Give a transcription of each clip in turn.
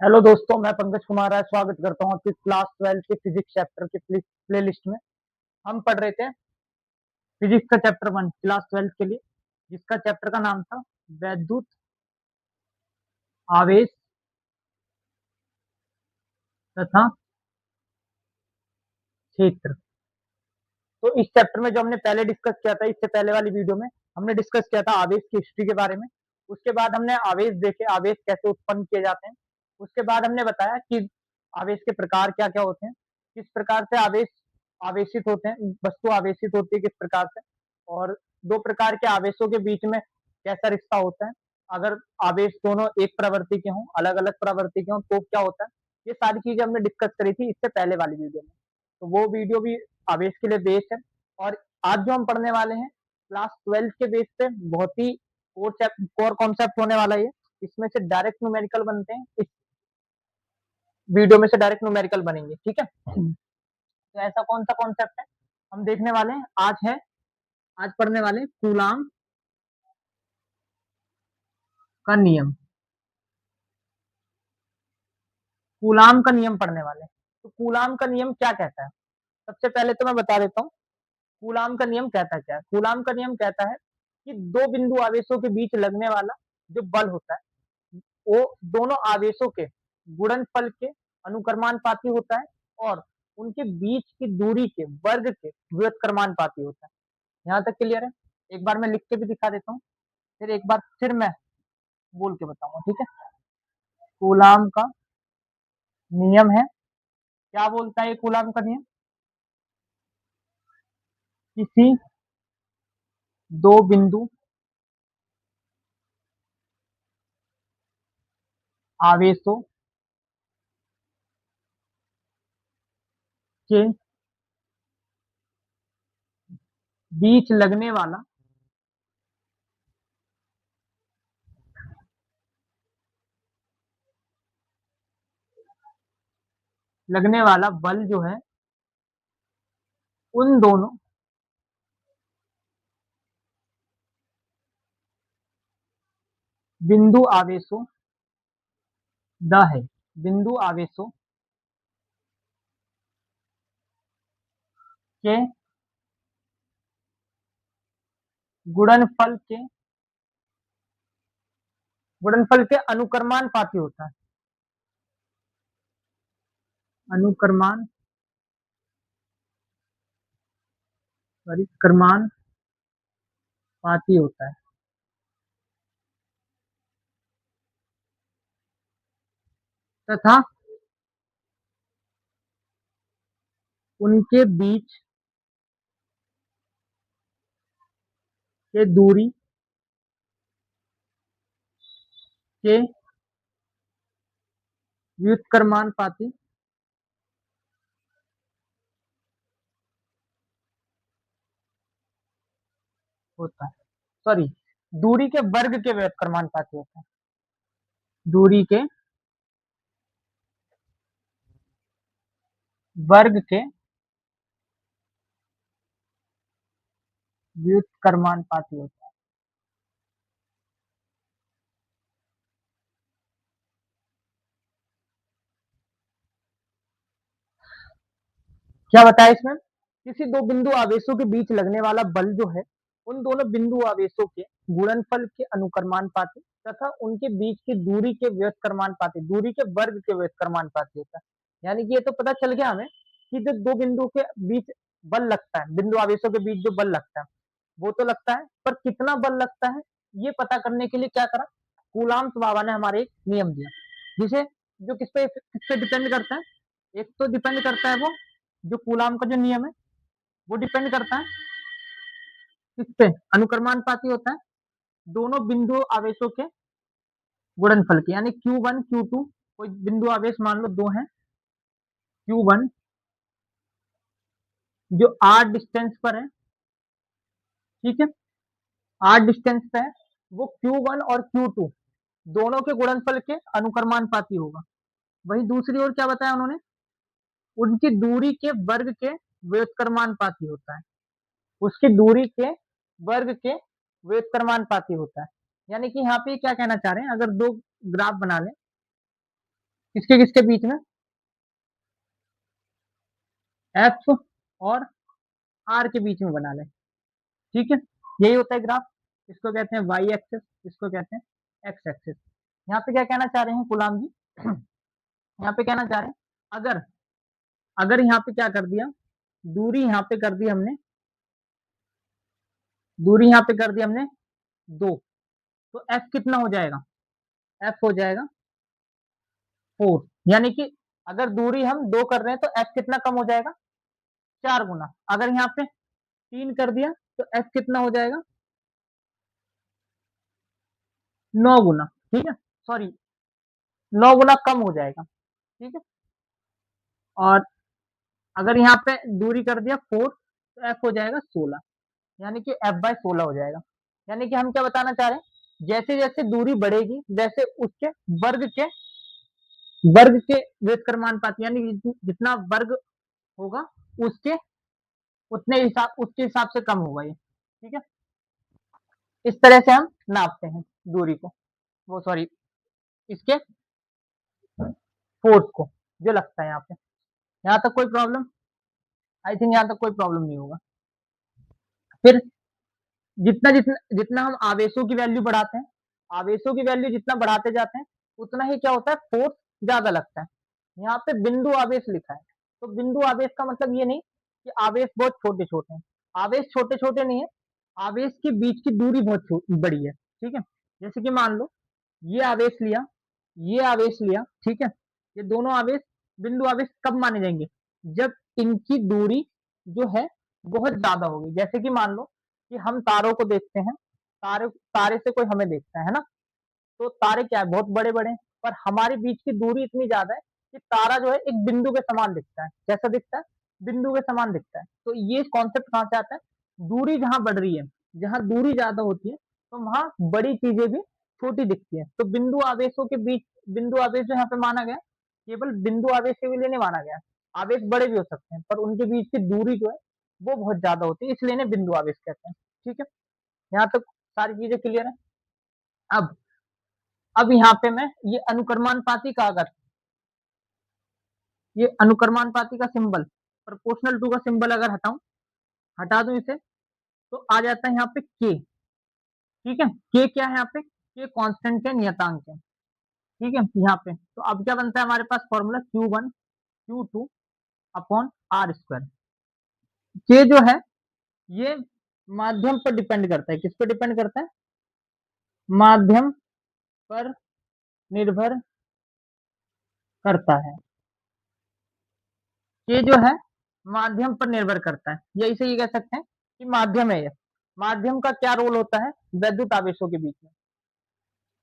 Hello दोस्तों, मैं पंकज कुमार राय स्वागत करता हूँ आपकी क्लास 12 के फिजिक्स चैप्टर के प्ले लिस्ट में। हम पढ़ रहे थे फिजिक्स का चैप्टर 1 क्लास 12 के लिए, जिसका चैप्टर का नाम था वैद्युत आवेश तथा क्षेत्र। तो इस चैप्टर में जो हमने पहले डिस्कस किया था, इससे पहले वाली वीडियो में हमने डिस्कस किया था आवेश की हिस्ट्री के बारे में। उसके बाद हमने आवेश देखे, आवेश कैसे उत्पन्न किए जाते हैं। उसके बाद हमने बताया कि आवेश के प्रकार क्या क्या होते हैं, किस प्रकार से आवेश आवेशित होते हैं, वस्तु आवेशित होती है किस प्रकार से, और दो प्रकार के आवेशों के बीच में कैसा रिश्ता होता है। अगर आवेश दोनों एक प्रवृत्ति के हों, अलग अलग प्रवृत्ति के हों, तो क्या होता है। ये सारी चीजें हमने डिस्कस करी थी इससे पहले वाली वीडियो में, तो वो वीडियो भी आवेश के लिए बेस्ड है। और आज जो हम पढ़ने वाले हैं क्लास 12 के बेस पे, बहुत ही कोर कॉन्सेप्ट होने वाला है। इसमें से डायरेक्ट न्यूमेरिकल बनते हैं, इस वीडियो में से डायरेक्ट न्यूमेरिकल बनेंगे, ठीक है। तो ऐसा कौन सा कॉन्सेप्ट है हम देखने वाले हैं आज पढ़ने वाले कूलाम का नियम। कूलाम का नियम पढ़ने वाले हैं। तो कूलाम का नियम क्या कहता है, सबसे पहले तो मैं बता देता हूँ कूलाम का नियम कहता क्या है। कूलाम का नियम कहता है कि दो बिंदु आवेशों के बीच लगने वाला जो बल होता है, वो दोनों आवेशों के गुणनफल के अनुक्रमानुपाती होता है, और उनके बीच की दूरी के वर्ग के व्युत्क्रमानुपाती होता है। यहाँ तक क्लियर है। एक बार मैं लिख के भी दिखा देता हूँ, फिर एक बार फिर मैं बोल के बताऊंगा, ठीक है। कूलाम का नियम है, क्या बोलता है कूलाम का नियम, किसी दो बिंदु आवेशों के बीच लगने वाला बल जो है, उन दोनों बिंदु आवेशों द है बिंदु आवेशों के गुणनफल के अनुक्रमानुपाती होता है। अनुक्रमानुपाती होता है तथा उनके बीच के दूरी के व्युत्क्रमानुपाती होता है। सॉरी, दूरी के वर्ग के व्युत्क्रमानुपाती होता है। दूरी के वर्ग के व्युत्क्रमानुपाती होता है। क्या बताया इसमें, किसी दो बिंदु आवेशों के बीच लगने वाला बल जो है, उन दोनों बिंदु आवेशों के गुणनफल के अनुक्रमानुपाती तथा उनके बीच की दूरी के व्युत्क्रमानुपाती, दूरी के वर्ग के व्युत्क्रमानुपाती होता है। यानी कि ये तो पता चल गया हमें कि जो दो बिंदु के बीच बल लगता है, बिंदु आवेशों के बीच जो बल लगता है वो तो लगता है, पर कितना बल लगता है ये पता करने के लिए क्या करा, कूलाम्स बाबा ने हमारे एक नियम दिया, जिसे जो किस पे डिपेंड करता है। एक तो डिपेंड करता है वो, जो कूलाम का जो नियम है वो डिपेंड करता है किस पे, अनुक्रमानुपाती होता है दोनों बिंदु आवेशों के गुणनफल के। यानी Q1 Q2, कोई बिंदु आवेश मान लो दो है, Q1 जो r डिस्टेंस पर है, ठीक है, r डिस्टेंस पे है, वो Q1 और Q2 दोनों के गुणनफल के अनुक्रमानुपाती होगा। वही दूसरी ओर क्या बताया उन्होंने, उनकी दूरी के वर्ग के व्युत्क्रमानुपाती होता है, उसकी दूरी के वर्ग के व्युत्क्रमानुपाती होता है। यानी कि यहाँ पे क्या कहना चाह रहे हैं, अगर दो ग्राफ बना लें, किसके किसके बीच में, एफ और आर के बीच में बना लें। ठीक है, यही होता है ग्राफ। इसको कहते हैं वाई एक्सिस, इसको कहते हैं एक्स एक्सिस। यहाँ पे क्या कहना चाह रहे हैं गुलाम जी, यहाँ पे कहना चाह रहे हैं अगर अगर यहाँ पे क्या कर दिया, दूरी यहाँ पे कर दी हमने, दूरी यहाँ पे कर दी हमने 2, तो एफ कितना हो जाएगा, एफ हो जाएगा 4। यानी कि अगर दूरी हम 2 कर रहे हैं तो एफ कितना कम हो जाएगा, 4 गुना। अगर यहाँ पे 3 कर दिया तो एफ कितना हो जाएगा, 9 गुना। ठीक है, सॉरी 9 गुना कम हो जाएगा। ठीक है, और अगर यहाँ पे दूरी कर दिया 4 तो एफ हो जाएगा 16, यानी कि एफ बाय 16 हो जाएगा। यानी कि हम क्या बताना चाह रहे हैं, जैसे जैसे दूरी बढ़ेगी वैसे उसके वर्ग के व्युत्क्रमानुपात, यानी जितना वर्ग होगा उसके उसके हिसाब से कम होगा ये। ठीक है, इस तरह से हम नापते हैं दूरी को, वो सॉरी इसके फोर्स को जो लगता है यहाँ पे। यहाँ तक कोई प्रॉब्लम, आई थिंक यहाँ तक कोई प्रॉब्लम नहीं होगा। फिर जितना जितना जितना हम आवेशों की वैल्यू बढ़ाते हैं, आवेशों की वैल्यू जितना बढ़ाते जाते हैं उतना ही क्या होता है, फोर्स ज्यादा लगता है। यहाँ पे बिंदु आवेश लिखा है, तो बिंदु आवेश का मतलब ये नहीं कि आवेश बहुत छोटे छोटे हैं, आवेश छोटे छोटे नहीं है, आवेश के बीच की दूरी बहुत बड़ी है। ठीक है, जैसे कि मान लो ये आवेश लिया, ये आवेश लिया, ठीक है, ये दोनों आवेश बिंदु आवेश कब माने जाएंगे, जब इनकी दूरी जो है बहुत ज्यादा होगी। जैसे कि मान लो कि हम तारों को देखते हैं, तारे तारे से कोई हमें देखता है ना, तो तारे क्या है, बहुत बड़े बड़े हैं, पर हमारे बीच की दूरी इतनी ज्यादा है कि तारा जो है एक बिंदु के समान दिखता है। कैसा दिखता है, बिंदु के समान दिखता है। तो ये कॉन्सेप्ट कहाँ से आता है, दूरी जहां बढ़ रही है, जहां दूरी ज्यादा होती है तो वहां बड़ी चीजें भी छोटी दिखती है। तो बिंदु आवेशों के बीच, बिंदु आवेश जो यहाँ पे माना गया, केवल बिंदु आवेश के लिए नहीं माना गया, आवेश बड़े भी हो सकते हैं पर उनके बीच की दूरी जो है वो बहुत ज्यादा होती है, इसलिए इन्हें बिंदु आवेश कहते हैं। ठीक है, यहाँ तक सारी चीजें क्लियर है। अब अब यहाँ पे मैं ये अनुक्रमानुपाती का, अगर ये अनुक्रमानुपाती का सिंबल, प्रोपोर्शनल टू का सिंबल अगर हटाऊं, हटा दूं इसे, तो आ जाता है यहाँ पे के। ठीक है, के क्या है यहाँ पे, के कांस्टेंट है, नियतांक है। ठीक है, यहाँ पे तो अब क्या बनता है हमारे पास formula, Q1 Q2 upon R square. के जो है ये माध्यम पर डिपेंड करता है, किस पर डिपेंड करता है, माध्यम पर निर्भर करता है। ये जो है माध्यम पर निर्भर करता है, या इसे ये कह सकते हैं कि माध्यम है ये। माध्यम का क्या रोल होता है वैद्युत आवेशों के बीच में,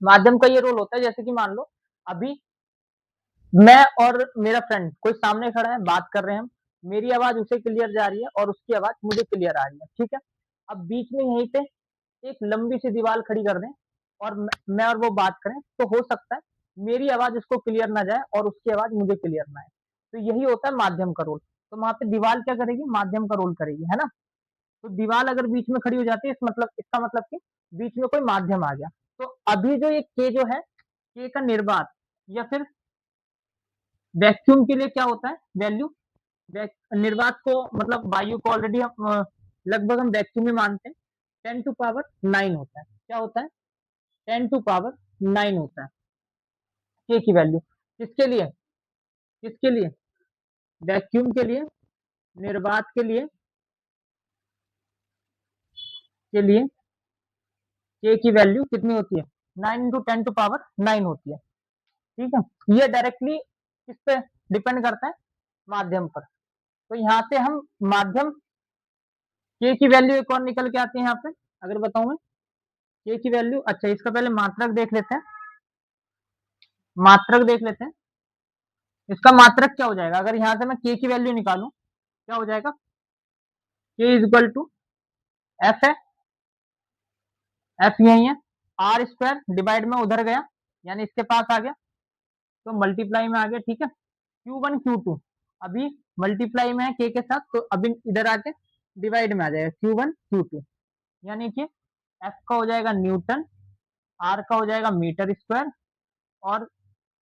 माध्यम का ये रोल होता है, जैसे कि मान लो अभी मैं और मेरा फ्रेंड कोई सामने खड़ा है, बात कर रहे हैं हम, मेरी आवाज उसे क्लियर जा रही है और उसकी आवाज मुझे क्लियर आ रही है। ठीक है, अब बीच में यहीं पे एक लंबी सी दीवार खड़ी कर दें और मैं और वो बात करें, तो हो सकता है मेरी आवाज उसको क्लियर ना जाए और उसकी आवाज मुझे क्लियर ना आए। तो यही होता है माध्यम का रोल। तो वहां पे दीवार क्या करेगी, माध्यम का रोल करेगी, है ना। तो दीवार अगर बीच में खड़ी हो जाती है, इस मतलब इसका मतलब कि बीच में कोई माध्यम आ गया। तो अभी जो ये के जो है, के का निर्वात या फिर वैक्यूम के लिए क्या होता है वैल्यू, निर्वात को मतलब वायु को ऑलरेडी हम लगभग हम वैक्यूम में मानते हैं, 10⁹ होता है। क्या होता है, 10⁹ होता है के की वैल्यू। किसके लिए, किसके लिए, वैक्यूम के लिए, निर्वात के लिए के की वैल्यू कितनी होती है, 9 × 10⁹ होती है। ठीक है, ये डायरेक्टली किस पे डिपेंड करता है, माध्यम पर। तो यहाँ से हम माध्यम के की वैल्यू एक और निकल के आती है यहाँ पे, अगर बताऊं मैं के की वैल्यू, अच्छा इसका पहले मात्रक देख लेते हैं, मात्रक देख लेते हैं। इसका मात्रक क्या हो जाएगा, अगर यहाँ से मैं के की वैल्यू निकालूं, क्या हो जाएगा, के इज इक्वल टू एफ है, एफ यही है, आर स्क्वायर डिवाइड में उधर गया यानी इसके पास आ गया तो मल्टीप्लाई में आ गया। ठीक है, Q1 Q2 अभी मल्टीप्लाई में है के साथ, तो अभी इधर आके डिवाइड में आ जाएगा Q1 Q2, यानी कि एफ का हो जाएगा न्यूटन, आर का हो जाएगा मीटर स्क्वायर और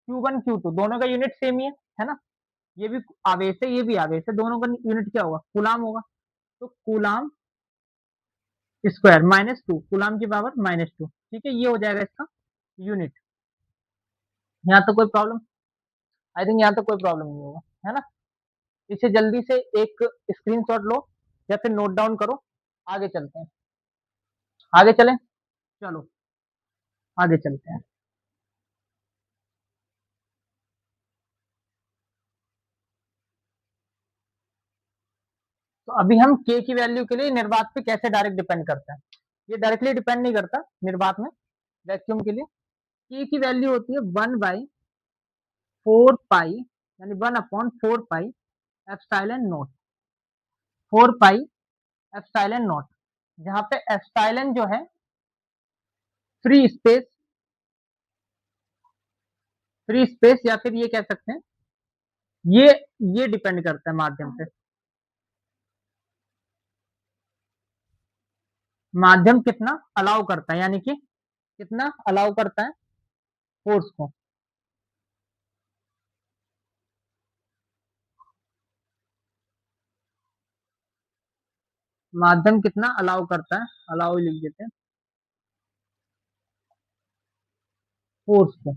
Q1 Q2 दोनों का यूनिट सेम ही है ना, ये भी आवेश है ये भी आवेश है, दोनों का यूनिट क्या होगा, कूलाम होगा। तो कूलाम स्क्वायर -2 कूलाम की पावर -2, ठीक है, ये हो जाएगा इसका यूनिट। यहाँ तो कोई प्रॉब्लम, आई थिंक यहाँ तो कोई प्रॉब्लम नहीं होगा, है ना। इसे जल्दी से एक स्क्रीनशॉट लो या फिर नोट डाउन करो, आगे चलते हैं, आगे चलें, चलो आगे चलते हैं। तो अभी हम के की वैल्यू के लिए निर्वात पे कैसे डायरेक्ट डिपेंड करता है, ये डायरेक्टली डिपेंड नहीं करता निर्वात में, वैक्यूम के लिए के की वैल्यू होती है 1/4 पाई, यानी 1/4 pi epsilon not, 4 pi epsilon not, जहां पे एप्सिलॉन जो है फ्री स्पेस, फ्री स्पेस या फिर ये कह सकते हैं ये ये डिपेंड करता है माध्यम पे, माध्यम कितना अलाउ करता है, यानी कि कितना अलाउ करता है फोर्स को, माध्यम कितना अलाउ करता है, अलाउ लिख देते हैं फोर्स को,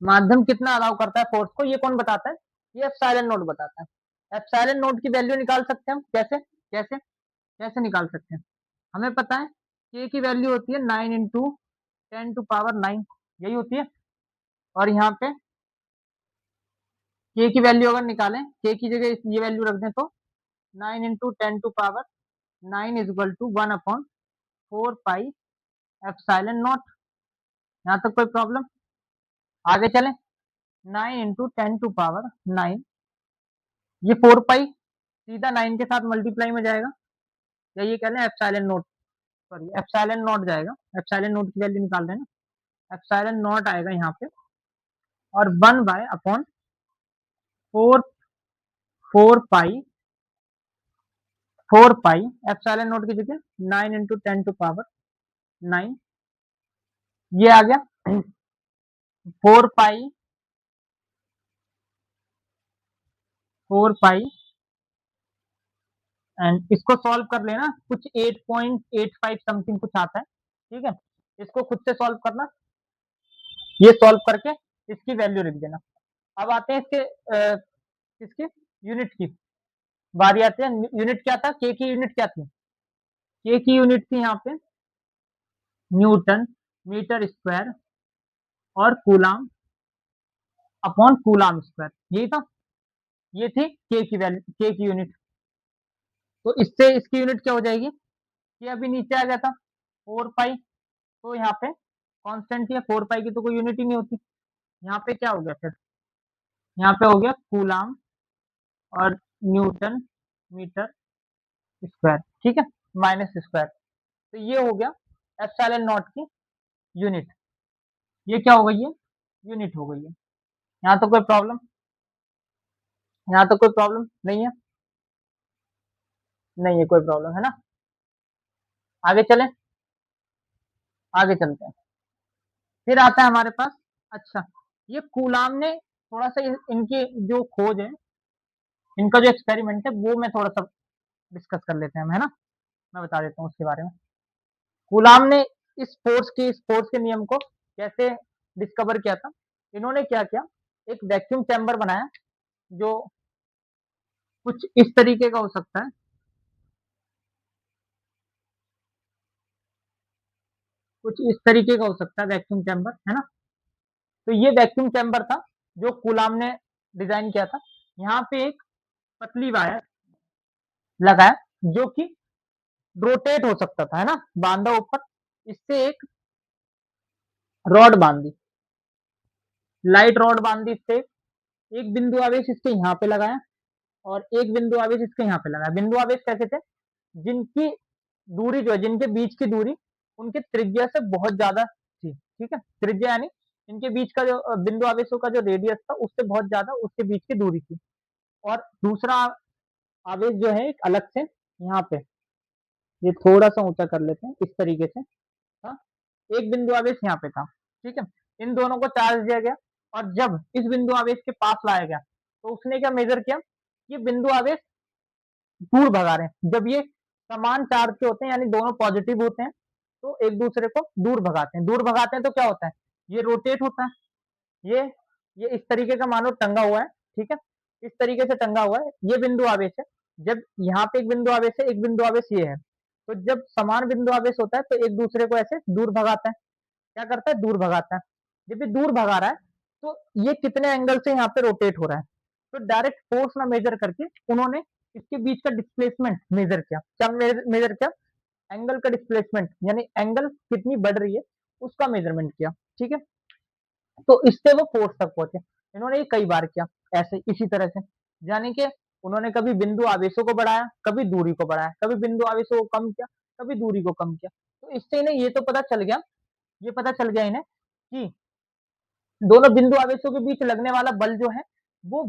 माध्यम कितना अलाउ करता है फोर्स को, ये कौन बताता है, ये एप्सिलॉन नोट बताता है। एप्सिलॉन नोट की वैल्यू निकाल सकते हैं हम, कैसे कैसे कैसे निकाल सकते हैं, हमें पता है के की वैल्यू होती है 9 × 10⁻⁹, यही होती है। और यहाँ पे के की वैल्यू अगर निकालें, के की जगह ये वैल्यू रख दें, तो 9 × 10⁻⁹ is equal to 1/4 pi epsilon naught. यहाँ तक कोई प्रॉब्लम, आगे चलें। 9 × 10⁻⁹, ये 4 पाई सीधा 9 के साथ मल्टीप्लाई में जाएगा, या ये कह लें epsilon not, sorry epsilon not जाएगा, एप्सिलॉन नॉट की वैल्यू निकाल रहे हैं ना, एप्सिलॉन नॉट आएगा यहाँ पे, और 1/4 4 पाई 4 पाई एप्सिलॉन नॉट की जगह 9 × 10⁻⁹, ये आ गया 4 पाई 4 पाई, एंड इसको सॉल्व कर लेना, कुछ 8.85 समथिंग कुछ आता है, ठीक है, इसको खुद से सॉल्व करना, ये सॉल्व करके इसकी वैल्यू लिख देना। अब आते हैं इसके किसकी यूनिट की बारी आती है, यूनिट क्या था, के की यूनिट क्या थी, के की यूनिट थी यहाँ पे न्यूटन मीटर स्क्वायर और कूलाम अपॉन कूलाम स्क्वायर, यही था, ये थी के की वैल्यू, के की यूनिट। तो इससे इसकी यूनिट क्या हो जाएगी, ये अभी नीचे आ गया था 4 पाई, तो यहाँ पे कांस्टेंट है, 4 पाई की तो कोई यूनिट ही नहीं होती, यहाँ पे क्या हो गया फिर, यहाँ पे हो गया कूलाम और न्यूटन मीटर स्क्वायर, ठीक है, माइनस स्क्वायर, तो ये हो गया एप्सिलॉन नॉट की यूनिट, ये क्या हो गई है, यूनिट हो गई है। यहाँ तो कोई प्रॉब्लम, यहाँ तो कोई प्रॉब्लम नहीं है, नहीं है कोई प्रॉब्लम, है ना। आगे चलें, आगे चलते हैं, फिर आता है हमारे पास, अच्छा ये कूलाम ने थोड़ा सा इनकी जो खोज है, इनका जो एक्सपेरिमेंट है वो मैं थोड़ा सा डिस्कस कर लेते हैं हम, है ना, मैं बता देता हूँ उसके बारे में। कूलाम ने इस फोर्स के नियम को कैसे डिस्कवर किया था, इन्होंने क्या किया, एक वैक्यूम चैम्बर बनाया जो कुछ इस तरीके का हो सकता है, कुछ इस तरीके का हो सकता है वैक्यूम चैम्बर, है ना। तो ये वैक्यूम चैम्बर था जो कूलाम ने डिजाइन किया था, यहाँ पे एक पतली वायर लगाया जो कि रोटेट हो सकता था, है ना, बांधा ऊपर, इससे एक रॉड बांधी, लाइट रॉड बांधी, इससे एक बिंदु आवेश इसके यहाँ पे लगाया और एक बिंदु आवेश इसके यहाँ पे लगाया। बिंदु आवेश कैसे थे, जिनकी दूरी जो है, जिनके बीच की दूरी उनके त्रिज्या से बहुत ज्यादा थी, ठीक है, त्रिज्या यानी इनके बीच का जो बिंदु आवेशों का जो रेडियस था उससे बहुत ज्यादा उसके बीच की दूरी थी। और दूसरा आवेश जो है एक अलग से यहाँ पे, ये थोड़ा सा ऊंचा कर लेते हैं इस तरीके से था, एक बिंदु आवेश यहाँ पे था, ठीक है, इन दोनों को चार्ज दिया गया और जब इस बिंदु आवेश के पास लाया गया तो उसने क्या मेजर किया, ये बिंदु आवेश दूर भगा रहे हैं। जब ये समान चार्ज के होते हैं यानी दोनों पॉजिटिव होते हैं तो एक दूसरे को दूर भगाते हैं। दूर भगाते हैं तो क्या होता है, ये रोटेट होता है। ये ये इस तरीके का मानो टंगा हुआ है, ठीक है, इस तरीके से टंगा हुआ है, ये बिंदु आवेश है। जब यहाँ पे एक बिंदु आवेश है, एक बिंदु आवेश ये है, तो जब समान बिंदु आवेश होता है तो एक दूसरे को ऐसे दूर भगाता है। क्या करता है, दूर भगाता है। जब ये दूर भगा रहा है तो ये कितने एंगल से यहाँ पे रोटेट हो रहा है, तो डायरेक्ट फोर्स ना मेजर करके उन्होंने इसके बीच का डिस्प्लेसमेंट मेजर किया। क्या मेजर किया, एंगल का डिस्प्लेसमेंट, यानी एंगल कितनी बढ़ रही है उसका मेजरमेंट किया। ठीक है, तो इससे वो फोर्स तक पहुंचे। इन्होंने ये कई बार किया ऐसे इसी तरह से, यानी कि उन्होंने कभी बिंदु आवेशों को बढ़ाया, कभी दूरी को बढ़ाया, कभी बिंदु आवेशों को कम किया, कभी दूरी को कम किया। तो इससे इन्हें ये तो पता चल गया, ये पता चल गया इन्हें कि दोनों बिंदु आवेशों के बीच लगने वाला बल जो है वो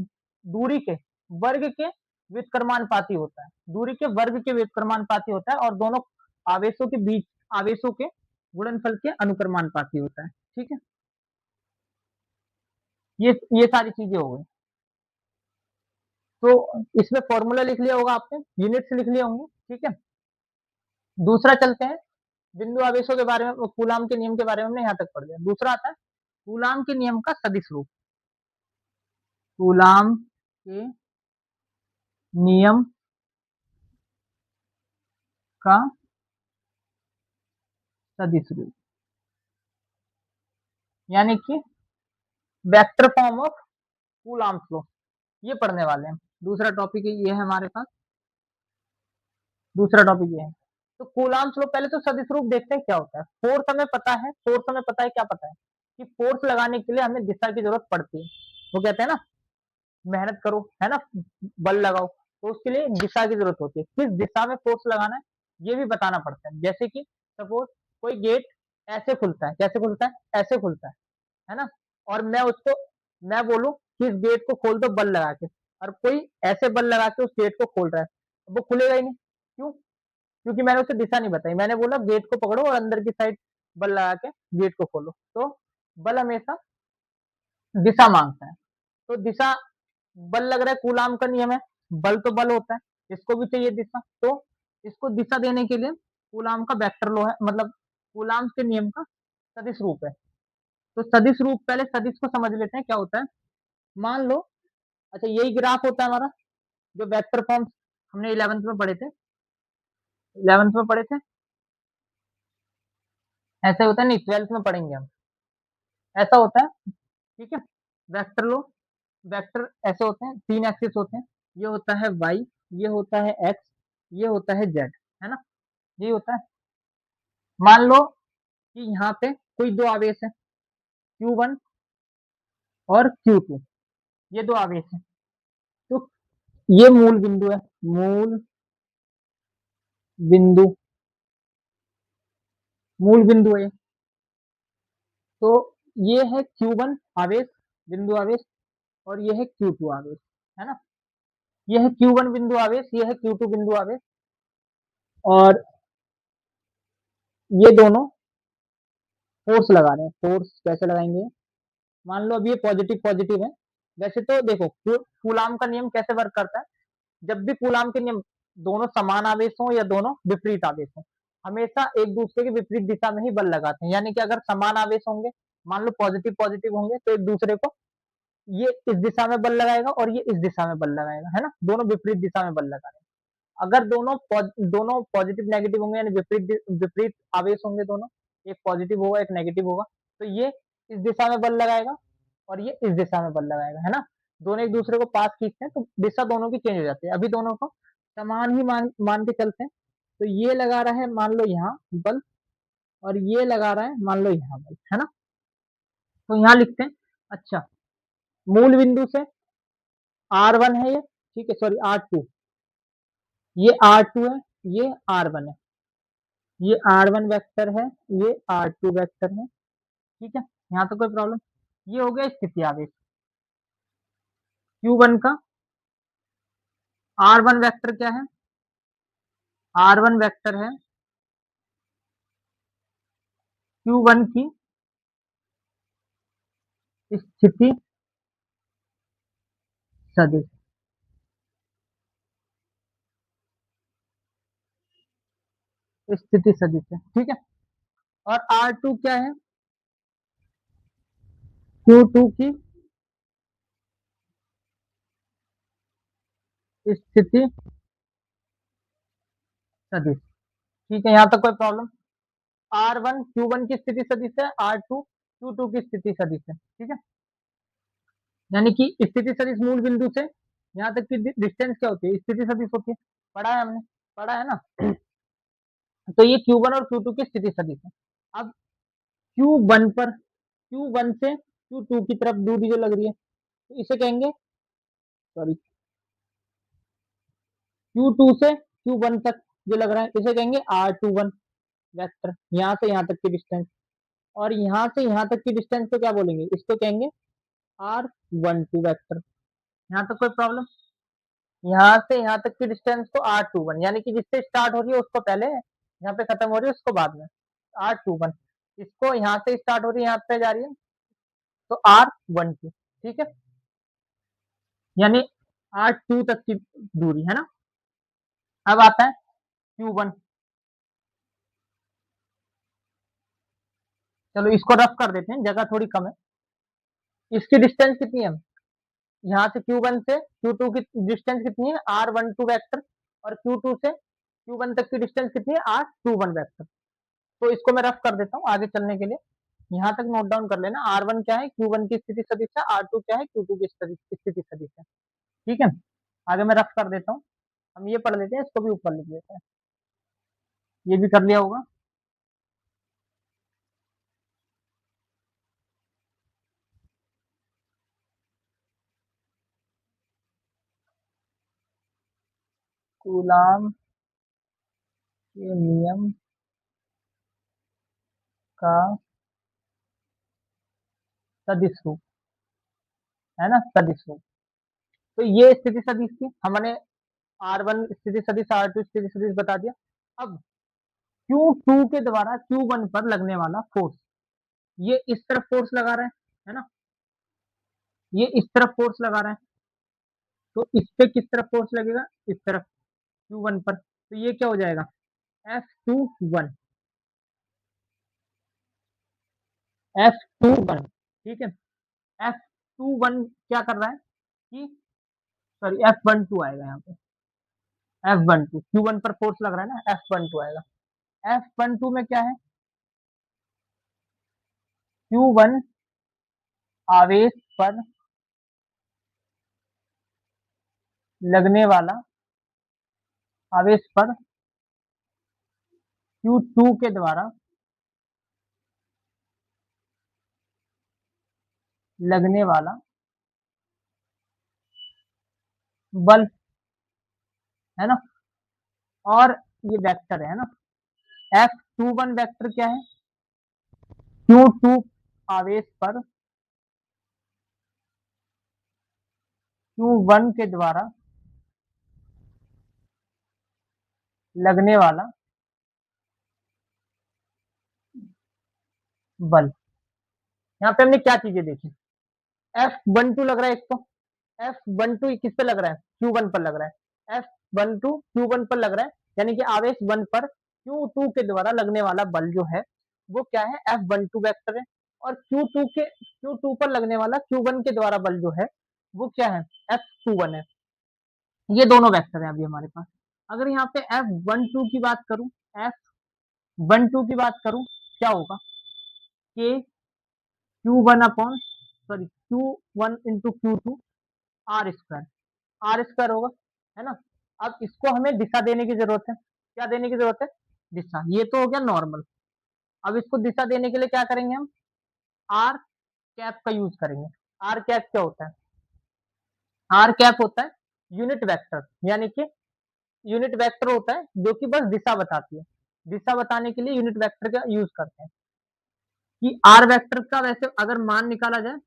दूरी के वर्ग के व्युत्क्रमानुपाती होता है। दूरी के वर्ग के व्युत्क्रमानुपाती होता है और दोनों आवेशों के बीच आवेशों के गुणनफल के अनुक्रमानुपाती होता है। ठीक है, ये सारी चीजें हो गई। तो इसमें फॉर्मूला लिख लिया होगा आपने, यूनिट्स लिख लिए होंगे। ठीक है, दूसरा चलते हैं, बिंदु आवेशों के बारे में, कूलाम के नियम के बारे में हमने यहाँ तक पढ़ लिया। दूसरा आता है कूलाम के नियम का सदिश रूप। कूलाम के नियम का सदिश रूप यानी कि vector form of coulomb flow, ये पढ़ने वाले हैं। दूसरा टॉपिक ये है हमारे पास, दूसरा टॉपिक ये है। तो कूलाम फ्लो, पहले तो सदिश रूप देखते हैं क्या होता है। फोर्स हमें पता है, फोर्स हमें पता है, क्या पता है कि फोर्स लगाने के लिए हमें दिशा की जरूरत पड़ती है। वो कहते हैं ना, मेहनत करो, है ना, बल लगाओ, तो उसके लिए दिशा की जरूरत होती है। किस दिशा में फोर्स लगाना है ये भी बताना पड़ता है। जैसे कि सपोज कोई गेट ऐसे खुलता है, कैसे खुलता है, ऐसे खुलता है ना, और मैं बोलूं कि इस गेट को खोल दो बल लगा के, और कोई ऐसे बल लगा के उस गेट को खोल रहा है, वो खुलेगा ही नहीं। क्यों, क्योंकि मैंने उसे दिशा नहीं बताई। मैंने बोला गेट को पकड़ो और अंदर की साइड बल लगा के गेट को खोलो, तो बल हमेशा दिशा मांगता है। तो दिशा, बल लग रहा है, कूलाम का नियम है, बल तो बल होता है, इसको भी चाहिए दिशा। तो इसको दिशा देने के लिए कूलाम का वेक्टर लॉ है, मतलब कूलाम के नियम का सदिश रूप है। तो सदिश रूप, पहले सदिश को समझ लेते हैं क्या होता है। मान लो, अच्छा यही ग्राफ होता है हमारा, जो वेक्टर फॉर्म हमने 11th में पढ़े थे, 11th में पढ़े थे, ऐसे होता है, नहीं 12th में पढ़ेंगे हम, ऐसा होता है। ठीक है, वेक्टर लो, वेक्टर ऐसे होते हैं, 3 एक्सिस होते हैं, ये होता है वाई, ये होता है एक्स, ये होता है जेड, है ना, ये होता है। मान लो कि यहाँ पे कोई दो आवेश है, Q1 और Q2, ये दो आवेश है। तो ये मूल बिंदु है, मूल बिंदु, मूल बिंदु है। तो ये है Q1 आवेश, बिंदु आवेश, और ये है Q2 आवेश, है ना, ये है Q1 बिंदु आवेश, ये है Q2 बिंदु आवेश, और ये दोनों फोर्स लगा रहे हैं। फोर्स कैसे लगाएंगे, मान लो अब ये पॉजिटिव पॉजिटिव है। वैसे तो देखो कूलाम का नियम कैसे वर्क करता है, जब भी कूलाम के नियम दोनों समान आवेश हो या दोनों विपरीत आवेश हो, हमेशा एक दूसरे के विपरीत दिशा में ही बल लगाते हैं। यानी कि अगर समान आवेश होंगे, मान लो पॉजिटिव पॉजिटिव होंगे, तो एक दूसरे को ये इस दिशा में बल लगाएगा और ये इस दिशा में बल लगाएगा, है ना, दोनों विपरीत दिशा में बल लगा रहे हैं। अगर दोनों पॉजिटिव नेगेटिव होंगे, यानी विपरीत विपरीत आवेश होंगे दोनों, एक पॉजिटिव होगा एक नेगेटिव होगा, तो ये इस दिशा में बल लगाएगा और ये इस दिशा में बल लगाएगा, है ना, दोनों एक दूसरे को पास खींचते हैं तो दिशा दोनों की चेंज हो जाती है। अभी दोनों को समान ही मान के चलते हैं। तो ये लगा रहा है मान लो यहाँ बल, और ये लगा रहा है मान लो यहाँ बल, है ना। तो यहाँ लिखते हैं, अच्छा मूल बिंदु से R1 है ये, ठीक है, सॉरी R2, ये R2 है, ये R1 है, ये R1 वेक्टर है, ये R2 वेक्टर है। ठीक है, यहाँ तो कोई प्रॉब्लम, ये हो गया स्थिति आवेश Q1 का। R1 वेक्टर क्या है, R1 वेक्टर है Q1 की स्थिति सदिश, स्थिति सदिश है, ठीक है। और R2 क्या है, Q2 की स्थिति सदिश, ठीक है। यहाँ तक कोई प्रॉब्लम? R1 Q1 की स्थिति सदिश है, R2 Q2 की स्थिति सदिश है, ठीक है। यानी कि स्थिति सदिश मूल बिंदु से यहाँ तक की डिस्टेंस क्या होती है, स्थिति सदिश होती है, पढ़ा है हमने, पढ़ा है ना। तो ये Q1 और Q2 की स्थिति सदिश है। अब Q1 पर, Q1 से Q2 की तरफ दूरी जो लग रही है, तो इसे कहेंगे, सॉरी, Q2 से Q1 तक जो लग रहा है इसे कहेंगे R21 वेक्टर, यहाँ से यहाँ तक की डिस्टेंस। और यहाँ से यहाँ तक की डिस्टेंस को क्या बोलेंगे, इसको कहेंगे R12 वेक्टर। यहाँ तक कोई प्रॉब्लम? यहाँ से यहाँ तक की डिस्टेंस को R21, यानी कि जिससे स्टार्ट हो रही है उसको पहले, यहाँ पे खत्म हो रही है उसको बाद में, R21। इसको यहाँ से स्टार्ट हो रही है, यहाँ पे जा रही है, तो R12, ठीक है। यानी R2 तक की दूरी है ना। अब आता है Q1, चलो इसको रफ कर देते हैं, जगह थोड़ी कम है। इसकी डिस्टेंस कितनी है, यहाँ से Q1 से Q2 की डिस्टेंस कितनी है, R12 वेक्टर। और Q2 से Q1 तक की डिस्टेंस कितनी है, R21 वेक्टर। तो इसको मैं रफ कर देता हूँ आगे चलने के लिए। यहाँ तक नोट डाउन कर लेना, R1 क्या है, Q1 की स्थिति सदिश है, R2 क्या है, Q2 की स्थिति सदिश है, ठीक है। आगे मैं रफ कर देता हूँ, हम ये पढ़ लेते हैं, इसको भी ऊपर लिख लेते हैं, ये भी कर लिया होगा। कूलाम के नियम का सदिश रूप, है ना, सदिश रूप। तो ये स्थिति सदिश थी, हमने R1 स्थिति सदिश, R2 स्थिति सदिश बता दिया। अब Q2 के द्वारा Q1 पर लगने वाला फोर्स, ये इस तरफ फोर्स लगा रहा है ना, ये इस तरफ फोर्स लगा रहा है, तो इस पे किस तरफ फोर्स लगेगा, इस तरफ Q1 पर, तो ये क्या हो जाएगा, F21, F21, ठीक है। F21 क्या कर रहा है कि, सॉरी, F12 आएगा यहाँ पे, F12 Q1 पर फोर्स लग रहा है ना, F12 आएगा। F12 में क्या है, Q1 आवेश पर लगने वाला, आवेश पर Q2 के द्वारा लगने वाला बल, है ना। और ये वेक्टर है ना, F21 वेक्टर क्या है, Q2 आवेश पर Q1 के द्वारा लगने वाला बल। यहाँ पे हमने क्या चीजें देखी, F12 लग रहा है इसको, F12 किस पे लग रहा है, Q1 पर लग रहा है, F12 Q1 पर लग रहा है, यानी कि आवेश 1 पर Q2 के द्वारा लगने वाला बल जो है वो क्या है, F12 वेक्टर है। और Q2 पर लगने वाला Q1 के द्वारा बल जो है वो क्या है, F21 है। ये दोनों वेक्टर है अभी हमारे पास। अगर यहाँ पे F12 की बात करूं, F12 की बात करूं, क्या होगा, के Q1 upon, sorry, Q1 into Q2 R square, R square होगा, है ना। अब इसको हमें दिशा देने की जरूरत है, क्या देने की जरूरत है, दिशा। ये तो हो गया नॉर्मल। अब इसको दिशा देने के लिए क्या करेंगे हम, आर कैप का यूज करेंगे। आर कैप क्या होता है, आर कैप होता है यूनिट वेक्टर, यानी कि यूनिट वेक्टर होता है जो कि बस दिशा बताती है। दिशा बताने के लिए यूनिट वेक्टर का यूज करते हैं। कि आर वेक्टर का वैसे अगर मान निकाला जाए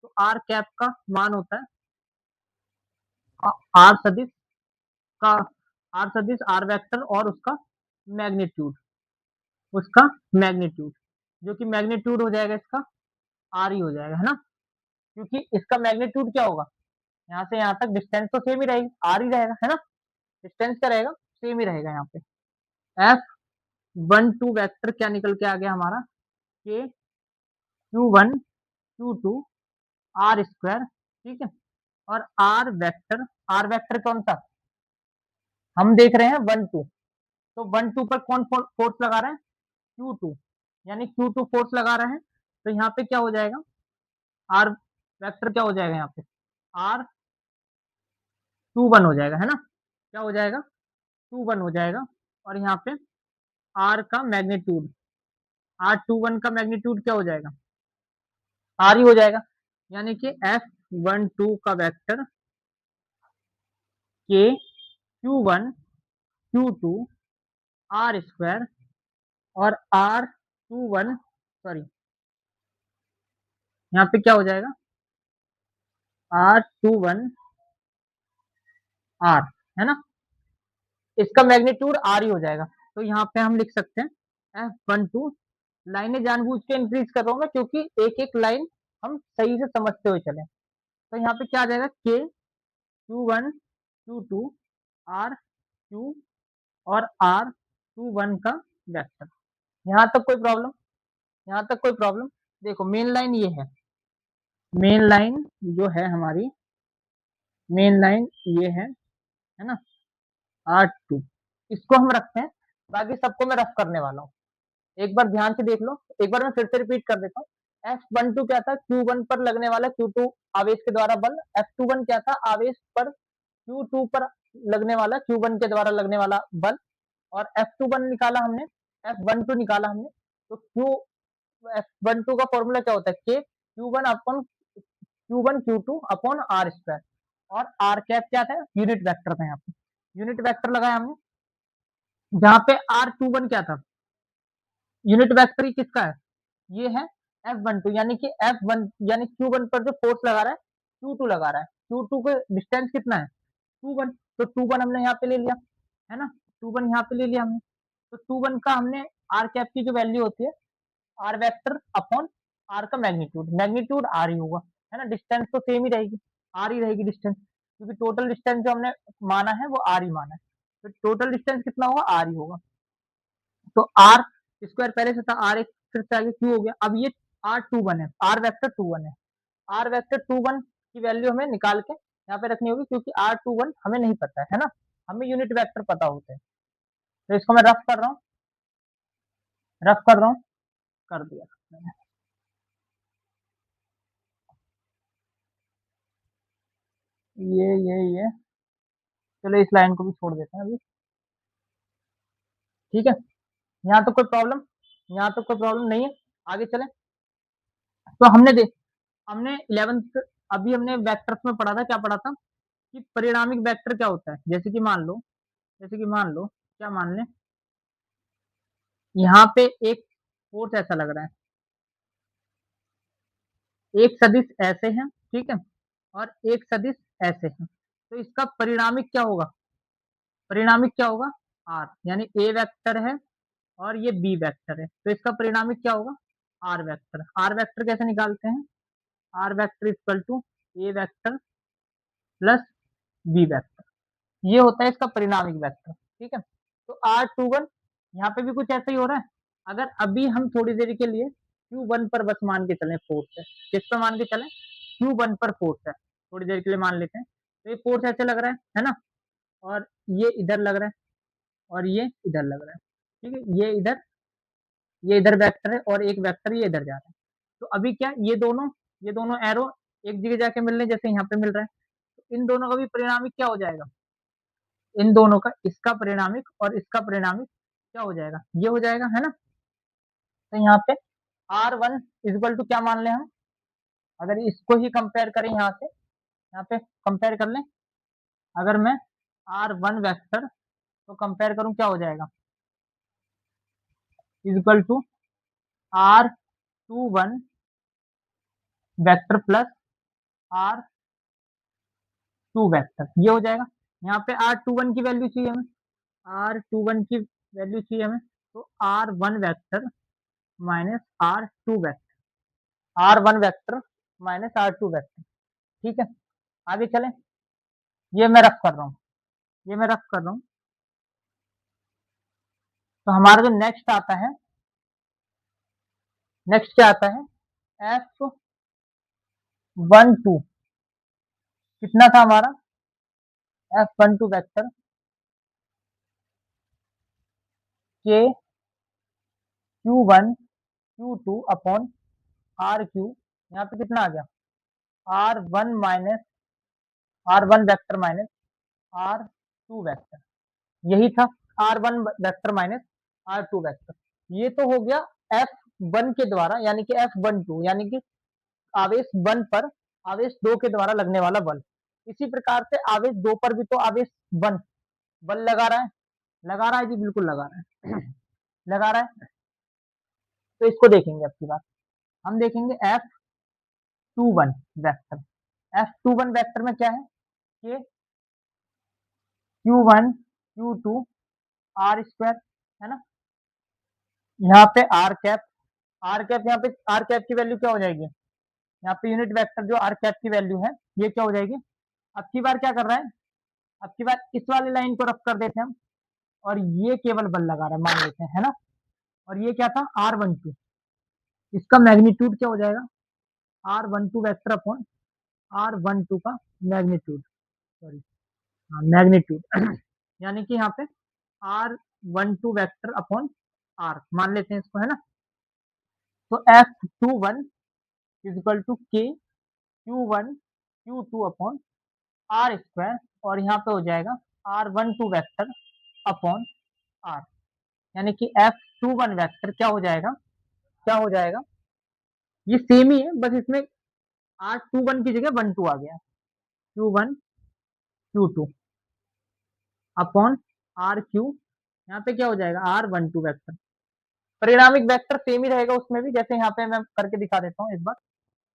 तो आर कैप का मान होता है आर सदिश का, आर सदिश आर वेक्टर और उसका मैग्नीट्यूड, उसका मैग्नीट्यूड, जो कि मैग्नीट्यूड हो जाएगा इसका आर ही हो जाएगा, है ना। क्योंकि इसका मैग्नीट्यूड क्या होगा, यहाँ से यहाँ तक डिस्टेंस तो सेम ही रहेगी, आर ही रहेगा, है ना, डिस्टेंस क्या रहेगा, सेम ही रहेगा। यहाँ पे F12 वेक्टर क्या निकल के आ गया हमारा, के Q1 Q2 आर स्क्वायर, ठीक है, और आर वेक्टर कौन सा, हम देख रहे हैं 1 2, तो 1 2 पर कौन फोर्स लगा रहे हैं, Q2, यानी Q2 फोर्स लगा रहे हैं, तो यहाँ पे क्या हो जाएगा, आर वेक्टर क्या हो जाएगा, यहाँ पे R21 हो जाएगा, है ना, क्या हो जाएगा, 21 हो जाएगा। और यहाँ पे आर का मैग्नीट्यूड, R21 का मैग्नीट्यूड क्या हो जाएगा, आर ही हो जाएगा, यानी कि F12 का वेक्टर के Q1 Q2 आर स्क्वायर और R21, सॉरी यहाँ पे क्या हो जाएगा, R21 आर, है ना, इसका मैग्नीट्यूड आर ही हो जाएगा। तो यहाँ पे हम लिख सकते हैं F12, लाइनें जानबूझ के इंक्रीज कर रहा हूँ मैं, क्योंकि एक एक लाइन हम सही से समझते हुए चले। तो यहाँ पे क्या आ जाएगा, के Q1 Q2 आर क्यू और R21 का वेक्टर। यहाँ तक कोई प्रॉब्लम, यहाँ तक कोई प्रॉब्लम, देखो मेन लाइन ये मेन लाइन जो है हमारी, मेन लाइन ये है ना, R2, इसको हम रखते हैं, बाकी सबको मैं रफ करने वाला हूँ, एक बार ध्यान से देख लो, एक बार मैं फिर से रिपीट कर देता हूँ। F12 क्या था, Q1 पर लगने वाला Q2 आवेश के द्वारा बल, F21 क्या था, आवेश पर Q2 पर लगने वाला Q1 के द्वारा लगने वाला बल, और F21 निकाला हमने, F12 निकाला हमने, तो F12 का फॉर्मूला क्या होता है, के Q1 Q2 upon r square, और आर कैप क्या था, यूनिट वेक्टर था, यहाँ पे यूनिट वेक्टर लगाया हमने, जहाँ पे R21 क्या था, यूनिट वेक्टर ही किसका है, ये है F12, यानी कि F1 यानी Q1 पर जो फोर्स लगा रहा है Q2 लगा रहा है, Q2 का डिस्टेंस कितना है 21, तो 21 हमने यहाँ पे ले लिया, है ना, 21 यहाँ पे ले लिया हमने, तो 21 का हमने आर कैप की जो वैल्यू होती है, आर वेक्टर अपॉन आर का मैग्नीट्यूड, मैग्नीट्यूड आर ही होगा, है ना, डिस्टेंस तो सेम ही रहेगी, आर ही रहेगी डिस्टेंस, क्योंकि टोटल डिस्टेंस जो हमने माना है वो आर ही माना है, तो टोटल डिस्टेंस कितना होगा, आर ही होगा। तो आर स्क्वायर पहले से था, आर एक फिर से आगे क्यू हो गया, अब ये R21 है, आर वेक्टर 21 है, आर वेक्टर 21 की वैल्यू हमें निकाल के यहाँ पे रखनी होगी, क्योंकि R21 हमें नहीं पता है ना, हमें यूनिट वेक्टर पता होते हैं। तो इसको मैं रफ कर रहा हूँ, रफ कर रहा हूँ, कर दिया मैंने, ये चलो इस लाइन को भी छोड़ देते हैं अभी, ठीक है, यहाँ तो कोई प्रॉब्लम, यहाँ तो कोई प्रॉब्लम नहीं है, आगे चले। तो हमने 11th, अभी हमने वेक्टर्स में पढ़ा था, क्या पढ़ा था कि परिणामिक वेक्टर क्या होता है, जैसे कि मान लो क्या मान लें, यहाँ पे एक फोर्स ऐसा लग रहा है, एक सदिश ऐसे है, ठीक है, और एक सदिश ऐसे है, तो इसका परिणामिक क्या होगा, परिणामिक क्या होगा, आर, यानी ए वेक्टर है और ये बी वेक्टर है, तो इसका परिणामिक क्या होगा, आर वेक्टर। आर वेक्टर कैसे निकालते हैं, r vector equal to a vector plus b vector, ये होता है इसका परिणामिक वेक्टर, ठीक है। तो R21 यहाँ पे भी कुछ ऐसा ही हो रहा है, अगर अभी हम थोड़ी देर के लिए Q1 पर बस मान के चले, फोर्स है, किस पर मान के चले, Q1 पर फोर्स है, थोड़ी देर के लिए मान लेते हैं, तो ये फोर्स ऐसे लग रहा है ना, और ये इधर लग रहा है और ये इधर लग रहा है, ठीक है, ये इधर वेक्टर है और एक वेक्टर ये इधर जा रहा है, तो अभी क्या ये दोनों एरो एक जगह जाके मिल रहे हैं, जैसे यहाँ पे मिल रहा है, तो इन दोनों का भी परिणामिक क्या हो जाएगा, इन दोनों का, इसका परिणामिक और इसका परिणामिक क्या हो जाएगा, ये हो जाएगा, है ना। तो यहाँ पे R1 इक्वल टू क्या मान लें हम, अगर इसको ही कंपेयर करें यहाँ से, यहाँ पे कंपेयर कर लें, अगर मैं R1 वेक्टर तो कंपेयर करूं, क्या हो जाएगा, equal to R21 vector plus R2 vector, ये हो जाएगा। यहाँ पे R21 की वैल्यू चाहिए हमें, R21 की वैल्यू चाहिए हमें, तो R1 vector minus R2 vector, R1 vector minus R2 vector. ठीक है, आगे चलें। ये मैं रफ कर रहा हूँ, ये मैं रफ कर रहा हूँ। तो हमारा जो नेक्स्ट आता है, नेक्स्ट क्या आता है, F12 कितना था हमारा, F12 वेक्टर के Q1 Q2 अपॉन RQ, यहाँ पे कितना आ गया, R1 minus R1 vector minus R2 vector, यही था, R1 vector minus R2 vector. ये तो हो गया F1 के द्वारा, यानी कि F12, यानी कि आवेश 1 पर आवेश 2 के द्वारा लगने वाला बल। इसी प्रकार से आवेश 2 पर भी तो आवेश 1 बल लगा रहा है, लगा रहा है जी, बिल्कुल लगा रहा है लगा रहा है। तो इसको देखेंगे अब की बात, हम देखेंगे F21 वेक्टर। F21 वेक्टर में क्या है कि Q1 Q2 R स्क्वायर, है ना, यहाँ पे आर कैप, आर कैप, यहाँ पे आर कैप की वैल्यू क्या हो जाएगी, यहाँ पे यूनिट वेक्टर जो आर कैप की वैल्यू है ये क्या हो जाएगी। अब की बार क्या कर रहा है, अब की बार इस वाली लाइन को रफ कर देते हैं हम, और ये केवल बल लगा रहा है मान लेते हैं, है ना, और ये क्या था R12, इसका मैग्नीट्यूड क्या हो जाएगा, R12 वेक्टर अपॉन R12 का मैग्नीट्यूड, सॉरी हाँ मैग्नीट्यूड यानी कि यहाँ पे R12 वेक्टर अपॉन आर मान लेते हैं इसको, है ना। तो F21 इज इक्वल टू के Q1 Q2 upon r square, और यहाँ पे हो जाएगा R12 वेक्टर अपॉन आर, यानी कि F21 वेक्टर क्या हो जाएगा, क्या हो जाएगा, ये सेम ही है, बस इसमें R21 की जगह 12 आ गया, Q1 Q2 upon are Q, यहाँ पे क्या हो जाएगा R12 वेक्टर। परिणामिक वेक्टर सेम ही रहेगा उसमें भी, जैसे यहाँ पे मैं करके दिखा देता हूँ एक बार,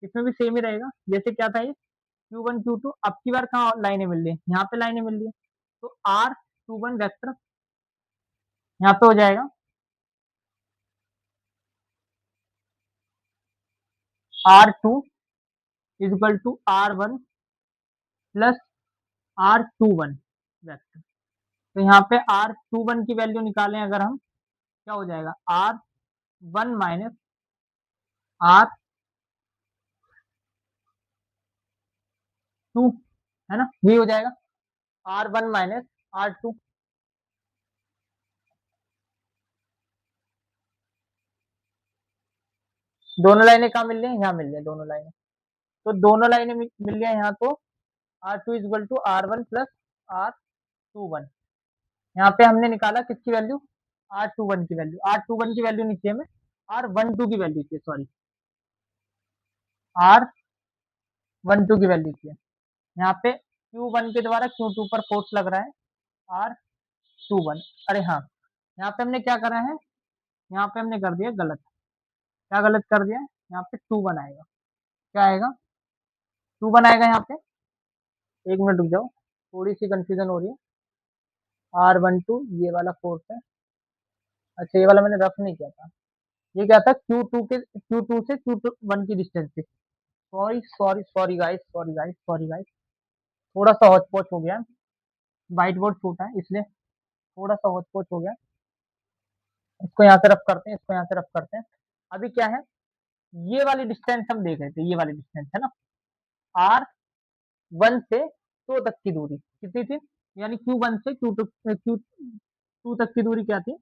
इसमें भी सेम ही रहेगा, जैसे क्या था ये Q1 Q2, अब की बार कहाँ लाइनें मिल रही है, यहाँ पे लाइनें मिल रही है, तो R21 वेक्टर यहाँ पे हो जाएगा R2 is equal to R1 plus R21 vector. तो यहाँ पे R21 की वैल्यू निकालें अगर हम, क्या हो जाएगा R1 माइनस R2, है ना, ये हो जाएगा R1 माइनस R2। दोनों लाइनें कहाँ मिल रही है, यहाँ मिल रही है दोनों लाइनें, तो दोनों लाइनें मिल रही है यहाँ, तो R2 is equal to R1 plus R21। यहाँ पे हमने निकाला किसकी वैल्यू, R21 की वैल्यू, R21 की वैल्यू नीचे हमें R12 की वैल्यू थी, सॉरी R12 की वैल्यू थी। यहाँ पे Q1 के द्वारा Q2 पर फोर्स लग रहा है R21, अरे हाँ, यहाँ पे हमने क्या करा है, यहाँ पे हमने कर दिया गलत, क्या गलत कर दिया, यहाँ पे 21 आएगा, क्या आएगा 21 आएगा यहाँ पे, एक मिनट रुक जाओ, थोड़ी सी कंफ्यूजन हो रही है। R12 ये वाला फोर्स है, अच्छा ये वाला मैंने रफ नहीं किया था, ये क्या था Q2 से Q1 की डिस्टेंस थी, sorry sorry sorry guys, sorry guys, sorry guys, थोड़ा सा हौच पौच हो गया, व्हाइट बोर्ड छोटा है इसलिए थोड़ा सा हौच पौच हो गया, इसको यहाँ से रफ करते हैं, इसको यहाँ से रफ करते हैं। अभी क्या है, ये वाली डिस्टेंस हम देख रहे थे, ये वाली डिस्टेंस है ना, R1 से 2 तक की दूरी कितनी थी, यानी Q1 से Q2 तक की दूरी क्या थी,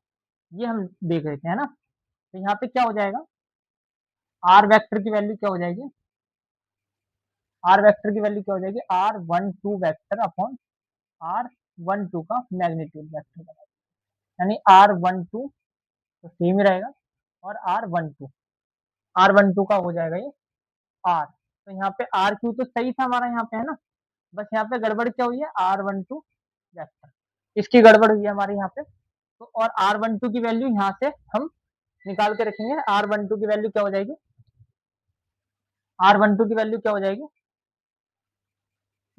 ये हम देख रहे थे, है ना। तो यहाँ पे क्या हो जाएगा, आर वेक्टर की वैल्यू क्या हो जाएगी, आर वेक्टर की वैल्यू क्या हो जाएगी, R12 वेक्टर अपॉन R12 का मैग्नीट्यूड वेक्टर बना, यानी R12 तो सेम ही रहेगा, और R12 का हो जाएगा ये R, तो यहाँ पे RQ तो सही था हमारा यहाँ पे, है ना, बस यहाँ पे गड़बड़ क्या हुई है, R12 वेक्टर, इसकी गड़बड़ हुई है हमारे यहाँ पे। तो और R12 की वैल्यू यहाँ से हम निकाल के रखेंगे, R12 की वैल्यू क्या हो जाएगी, R12 की वैल्यू क्या हो जाएगी,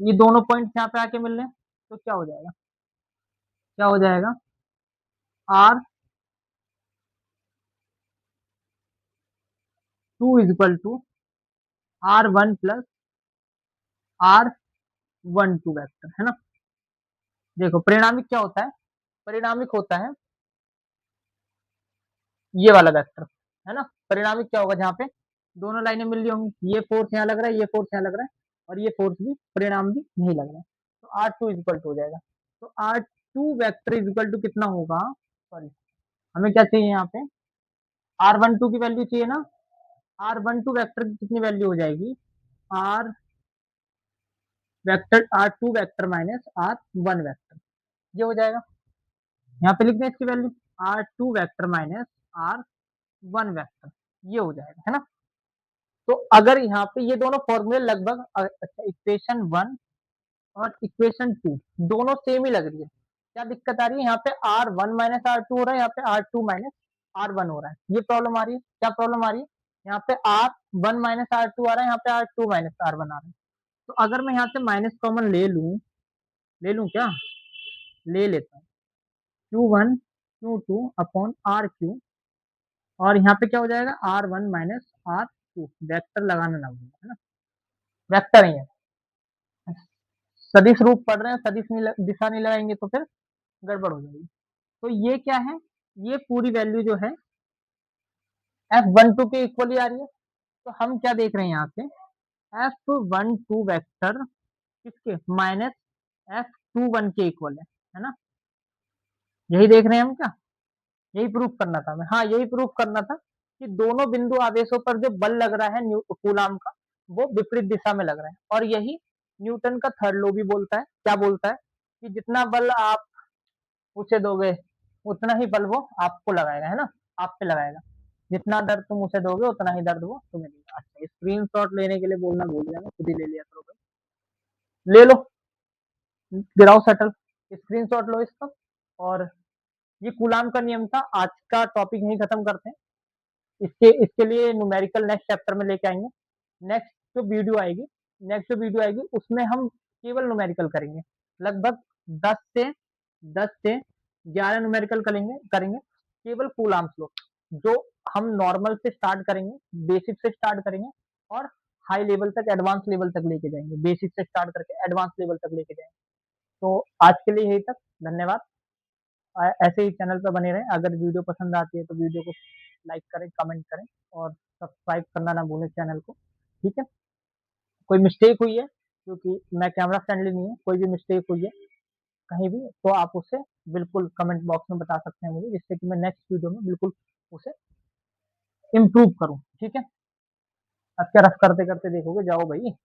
ये दोनों पॉइंट यहाँ पे आके मिल रहे हैं, तो क्या हो जाएगा, क्या हो जाएगा R2 is equal to R1 plus R12 vector, है ना। देखो परिणामिक क्या होता है, परिणामिक होता है ये वाला वेक्टर, है ना। परिणामिक क्या होगा, जहाँ पे दोनों लाइनें मिल रही होंगी, ये फोर्स यहाँ लग रहा है, ये फोर्स यहाँ लग रहा है, और ये फोर्स भी परिणाम भी नहीं लग रहा है, तो R2 इक्वल टू हो जाएगा। तो R2 वेक्टर इक्वल टू कितना होगा, सॉरी हमें क्या चाहिए यहाँ पे, R12 की वैल्यू चाहिए ना। R12 वेक्टर की कितनी वैल्यू हो जाएगी, r vector R2 vector minus R1 vector, ये हो जाएगा। यहाँ पे लिख दें इसकी value, R2 vector minus R1 vector, ये हो जाएगा, है ना। तो अगर यहाँ पे ये दोनों फॉर्मूले लगभग अच्छा, इक्वेशन 1 और इक्वेशन 2 दोनों सेम ही लग रही है, क्या दिक्कत आ रही है, यहाँ पे R1 माइनस R2 हो रहा है, यहाँ पे R2 माइनस R1 हो रहा है, ये प्रॉब्लम आ रही है। क्या प्रॉब्लम आ रही है, यहाँ पे R1 माइनस R2 आ रहा है, यहाँ पे R2 माइनस R1 आ रहा है। तो अगर मैं यहाँ से माइनस कॉमन ले लूं क्या, ले लेता हूँ, Q1 Q2 अपॉन RQ, और यहाँ पे क्या हो जाएगा, R1 माइनस R2, वेक्टर लगाना ना भूलें, है ना, वेक्टर ही है। सदिश रूप पढ़ रहे हैं, सदिश नहीं दिशा नहीं लगाएंगे तो फिर गड़बड़ हो जाएगी। तो ये क्या है, ये पूरी वैल्यू जो है F12 के इक्वल ही आ रही है। तो हम क्या देख रहे हैं यहाँ पे, F12 वेक्टर किसके, माइनस F21 के इक्वल है ना। यही देख रहे हैं हम क्या, यही प्रूफ करना था हमें, हाँ यही प्रूफ करना था कि दोनों बिंदु आवेशों पर जो बल लग रहा है कूलाम का, वो विपरीत दिशा में लग रहा है। और यही न्यूटन का थर्ड लॉ भी बोलता है, क्या बोलता है, कि जितना बल आप उसे दोगे उतना ही बल वो आपको लगाएगा, है ना, आप पे लगाएगा। जितना दर्द तुम उसे दोगे उतना ही दर्द वो तुम्हें देगा। अच्छा, स्क्रीन शॉट लेने के लिए बोलना भूल गया, मैं खुद ही ले लिया करो भाई, ले लो, गिराओ शटल, स्क्रीन शॉट लो इसका। और ये कूलाम का नियम था। आज का टॉपिक यही खत्म करते हैं, इसके इसके लिए न्यूमेरिकल नेक्स्ट चैप्टर में लेके आएंगे। नेक्स्ट जो वीडियो आएगी, उसमें हम केवल न्यूमेरिकल करेंगे, लगभग 10 से 11 न्यूमेरिकल करेंगे केवल कूलाम लॉ, जो हम नॉर्मल से स्टार्ट करेंगे, बेसिक से स्टार्ट करेंगे, और हाई लेवल तक, एडवांस लेवल तक लेके जाएंगे, बेसिक से स्टार्ट करके एडवांस लेवल तक लेके जाएंगे। तो आज के लिए यही तक, धन्यवाद। ऐसे ही चैनल पर बने रहें। अगर वीडियो पसंद आती है तो वीडियो को लाइक करें, कमेंट करें, और सब्सक्राइब करना ना भूलें चैनल को, ठीक है। कोई मिस्टेक हुई है, क्योंकि मैं कैमरा फ्रेंडली नहीं हूँ, कोई भी मिस्टेक हुई है कहीं भी, तो आप उसे बिल्कुल कमेंट बॉक्स में बता सकते हैं मुझे, जिससे कि मैं नेक्स्ट वीडियो में बिल्कुल उसे इम्प्रूव करूँ, ठीक है। अब क्या रफ करते करते देखोगे, जाओ भाई।